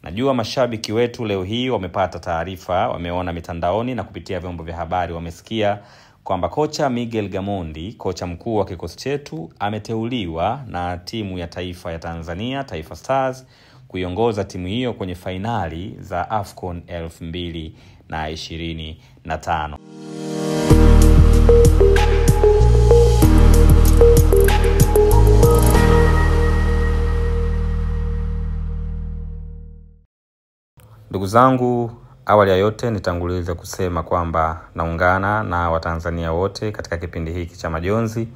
Najua mashabiki wetu leo hii wamepata taarifa, wameona mitandaoni na kupitia vyombo vya habari wamesikia kwamba kocha Miguel Gamondi, kocha mkuu wa kikosi chetu, ameteuliwa na timu ya taifa ya Tanzania, Taifa Stars, kuiongoza timu hiyo kwenye fainali za AFCON 2025. Ndugu zangu, awali ya yote nitangulize kusema kwamba naungana na Watanzania wote katika kipindi hiki cha majonzi,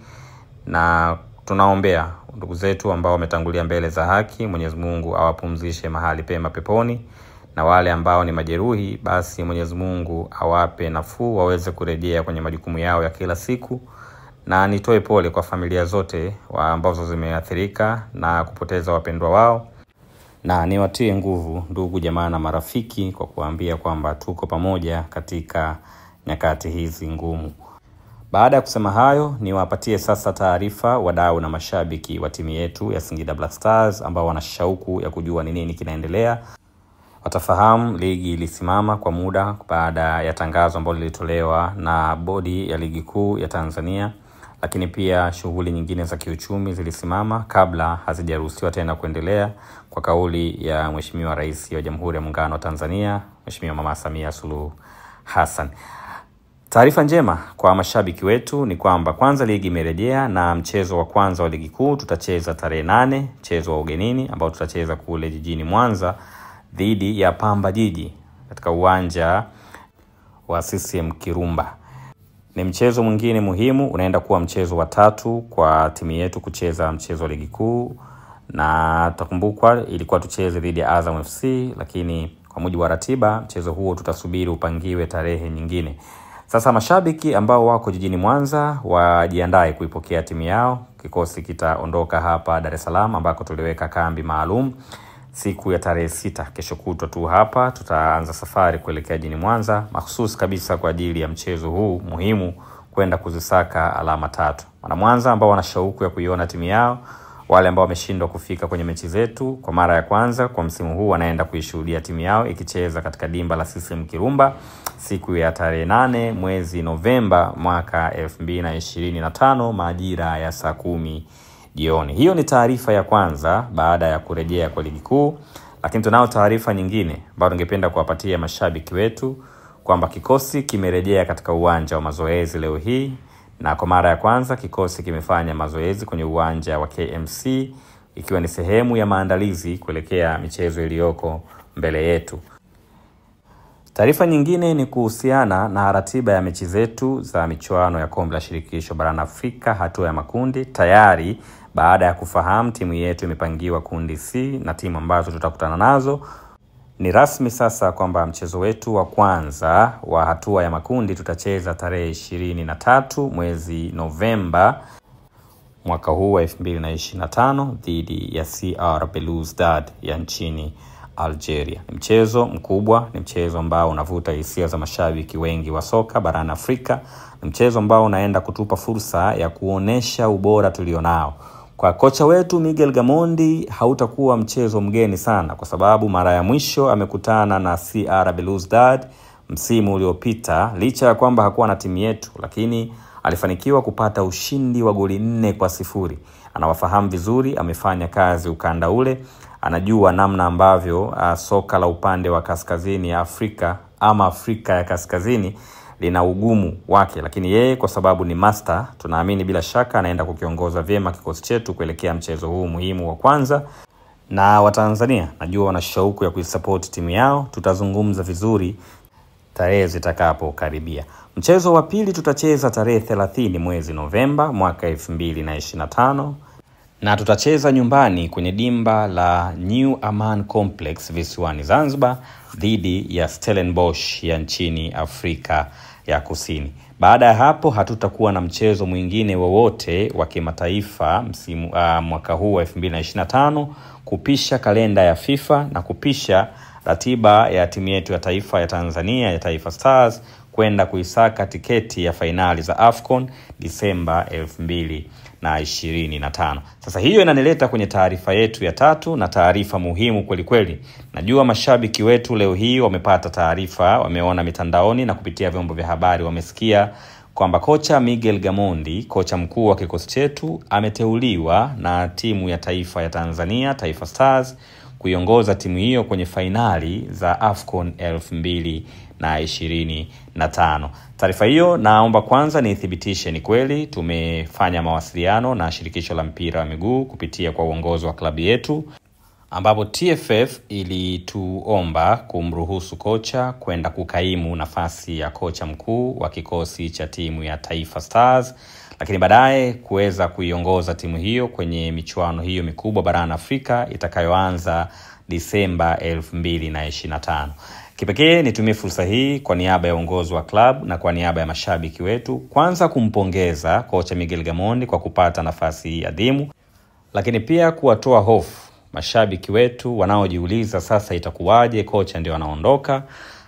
na tunaombea ndugu zetu ambao wametangulia mbele za haki. Mwenyezi Mungu awapumzishe mahali pema peponi, na wale ambao ni majeruhi basi Mwenyezi Mungu awape nafuu waweze kurejea kwenye majukumu yao ya kila siku. Na nitoe pole kwa familia zote ambazo zimeathirika na kupoteza wapendwa wao, na niwatie nguvu ndugu jamaa na marafiki kwa kuambia kwamba tuko pamoja katika nyakati hizi ngumu. Baada ya kusema hayo, niwapatie sasa taarifa wadau na mashabiki wa timu yetu ya Singida Black Stars ambao wana shauku ya kujua ni nini kinaendelea. Watafahamu ligi ilisimama kwa muda baada ya tangazo ambalo lilitolewa na bodi ya ligi kuu ya Tanzania, lakini pia shughuli nyingine za kiuchumi zilisimama kabla hazijaruhusiwa tena kuendelea kwa kauli ya Mheshimiwa Rais wa Jamhuri ya Muungano wa Tanzania, Mheshimiwa Mama Samia Suluhu Hassan. Taarifa njema kwa mashabiki wetu ni kwamba kwanza ligi imerejea, na mchezo wa kwanza wa ligi kuu tutacheza tarehe 8, mchezo wa ugenini ambao tutacheza kule jijini Mwanza dhidi ya Pamba Jiji katika uwanja wa CCM Kirumba. Ni mchezo mwingine muhimu, unaenda kuwa mchezo wa 3 kwa timu yetu kucheza mchezo wa ligi kuu, na tutakumbukwa ilikuwa tucheze dhidi ya Azam FC, lakini kwa mujibu wa ratiba mchezo huo tutasubiri upangiwe tarehe nyingine. Sasa mashabiki ambao wako jijini Mwanza wajiandae kuipokea timu yao. Kikosi kitaondoka hapa Dar es Salaam ambako tuliweka kambi maalum siku ya tarehe 6. Kesho kutwa tu hapa tutaanza safari kuelekea jijini Mwanza mahsusi kabisa kwa ajili ya mchezo huu muhimu, kwenda kuzisaka alama 3. Wana Mwanza ambao wana shauku ya kuiona timu yao, wale ambao wameshindwa kufika kwenye mechi zetu kwa mara ya kwanza kwa msimu huu, wanaenda kuishuhudia timu yao ikicheza katika dimba la CCM Kirumba siku ya tarehe 8 mwezi Novemba mwaka 2025 majira ya saa 10 jioni. Hiyo ni taarifa ya kwanza baada ya kurejea kwa ligi kuu, lakini tunao taarifa nyingine ambayo ningependa kuwapatia mashabiki wetu kwamba kikosi kimerejea katika uwanja wa mazoezi leo hii, na kwa mara ya kwanza kikosi kimefanya mazoezi kwenye uwanja wa KMC ikiwa ni sehemu ya maandalizi kuelekea michezo iliyoko mbele yetu. Taarifa nyingine ni kuhusiana na ratiba ya mechi zetu za michuano ya Kombe la Shirikisho barani Afrika hatua ya makundi. Tayari baada ya kufahamu timu yetu imepangiwa kundi C na timu ambazo tutakutana nazo, ni rasmi sasa kwamba mchezo wetu wa kwanza wa hatua ya makundi tutacheza tarehe 23 mwezi Novemba mwaka huu wa 2025 dhidi ya CR Belouizdad ya nchini Algeria. Ni mchezo mkubwa, ni mchezo ambao unavuta hisia za mashabiki wengi wa soka barani Afrika. Ni mchezo ambao unaenda kutupa fursa ya kuonesha ubora tulionao. Kwa kocha wetu Miguel Gamondi hautakuwa mchezo mgeni sana, kwa sababu mara ya mwisho amekutana na CR Belouizdad msimu uliopita. Licha ya kwamba hakuwa na timu yetu, lakini alifanikiwa kupata ushindi wa goli 4-0. Anawafahamu vizuri, amefanya kazi ukanda ule, anajua namna ambavyo soka la upande wa kaskazini ya Afrika ama Afrika ya kaskazini lina ugumu wake, lakini yeye kwa sababu ni master, tunaamini bila shaka anaenda kukiongoza vyema kikosi chetu kuelekea mchezo huu muhimu wa kwanza. Na Watanzania najua wana shauku ya kuisupport timu yao, tutazungumza vizuri tarehe zitakapokaribia. Mchezo wa pili tutacheza tarehe 30 mwezi Novemba mwaka 2025, na tutacheza nyumbani kwenye dimba la New Aman Complex visiwani Zanzibar dhidi ya Stellenbosch ya nchini Afrika ya Kusini. Baada ya hapo hatutakuwa na mchezo mwingine wowote wa kimataifa msimu mwaka huu wa 2025, kupisha kalenda ya FIFA na kupisha ratiba ya timu yetu ya taifa ya Tanzania ya Taifa Stars kwenda kuisaka tiketi ya fainali za AFCON Disemba 2025. Sasa hiyo inanileta kwenye taarifa yetu ya tatu, na taarifa muhimu kweli kweli. Najua mashabiki wetu leo hii wamepata taarifa, wameona mitandaoni na kupitia vyombo vya habari, wamesikia kwamba kocha Miguel Gamondi, kocha mkuu wa kikosi chetu, ameteuliwa na timu ya taifa ya Tanzania, Taifa Stars, kuiongoza timu hiyo kwenye fainali za AFCON 2025. Taarifa hiyo naomba kwanza niithibitishe ni kweli. Tumefanya mawasiliano na shirikisho la mpira wa miguu kupitia kwa uongozi wa klabu yetu, ambapo TFF ilituomba kumruhusu kocha kwenda kukaimu nafasi ya kocha mkuu wa kikosi cha timu ya Taifa Stars, lakini baadaye kuweza kuiongoza timu hiyo kwenye michuano hiyo mikubwa barani Afrika itakayoanza Disemba 2025. Kipekee nitumie fursa hii kwa niaba ya uongozi wa club na kwa niaba ya mashabiki wetu, kwanza kumpongeza kocha Miguel Gamondi kwa kupata nafasi hii adhimu, lakini pia kuwatoa hofu mashabiki wetu wanaojiuliza sasa itakuwaje kocha ndio anaondoka.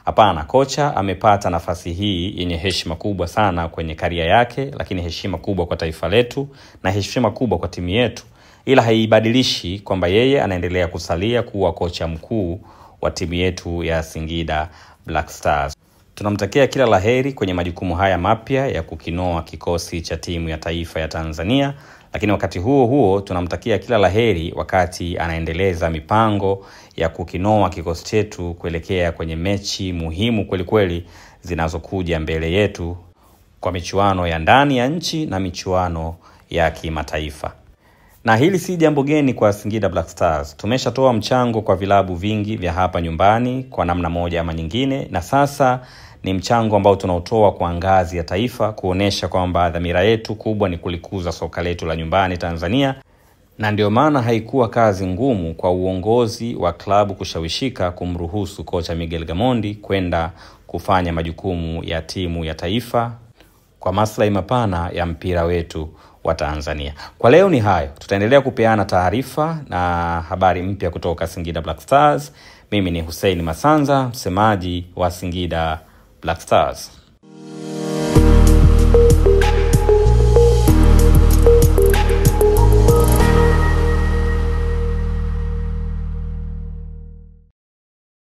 Hapana, kocha amepata nafasi hii yenye heshima kubwa sana kwenye career yake, lakini heshima kubwa kwa taifa letu na heshima kubwa kwa timu yetu, ila haibadilishi kwamba yeye anaendelea kusalia kuwa kocha mkuu wa timu yetu ya Singida Black Stars. Tunamtakia kila laheri kwenye majukumu haya mapya ya kukinoa kikosi cha timu ya taifa ya Tanzania, lakini wakati huo huo tunamtakia kila laheri wakati anaendeleza mipango ya kukinoa kikosi chetu kuelekea kwenye mechi muhimu kweli kweli zinazokuja mbele yetu kwa michuano ya ndani ya nchi na michuano ya kimataifa. Na hili si jambo geni kwa Singida Black Stars. Tumeshatoa mchango kwa vilabu vingi vya hapa nyumbani kwa namna moja ama nyingine, na sasa ni mchango ambao tunautoa kwa ngazi ya taifa, kuonesha kwamba dhamira yetu kubwa ni kulikuza soka letu la nyumbani Tanzania. Na ndio maana haikuwa kazi ngumu kwa uongozi wa klabu kushawishika kumruhusu kocha Miguel Gamondi kwenda kufanya majukumu ya timu ya taifa kwa maslahi mapana ya mpira wetu wa Tanzania. Kwa leo ni hayo. Tutaendelea kupeana taarifa na habari mpya kutoka Singida Black Stars. Mimi ni Hussein Masanza, msemaji wa Singida Black Stars.